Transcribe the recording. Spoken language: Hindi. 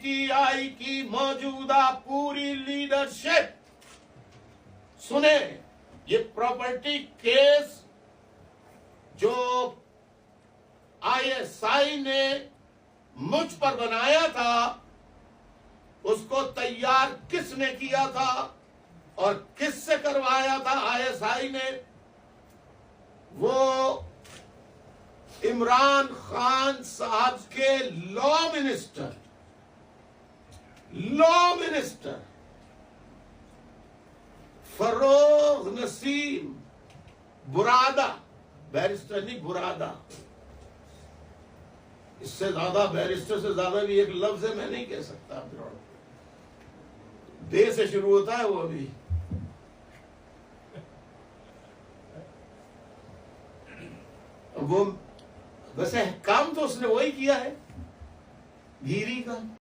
पीटीआई की मौजूदा पूरी लीडरशिप सुने, ये प्रॉपर्टी केस जो आईएसआई ने मुझ पर बनाया था, उसको तैयार किसने किया था और किससे करवाया था आईएसआई ने? वो इमरान खान साहब के लॉ मिनिस्टर फरोग नसीम बुरादा, बैरिस्टर नहीं बुरादा, इससे ज्यादा बैरिस्टर से ज्यादा भी एक लफ्ज है, मैं नहीं कह सकता। दे से शुरू होता है वो अभी। वो वैसे काम तो उसने वही किया है, गिरी का।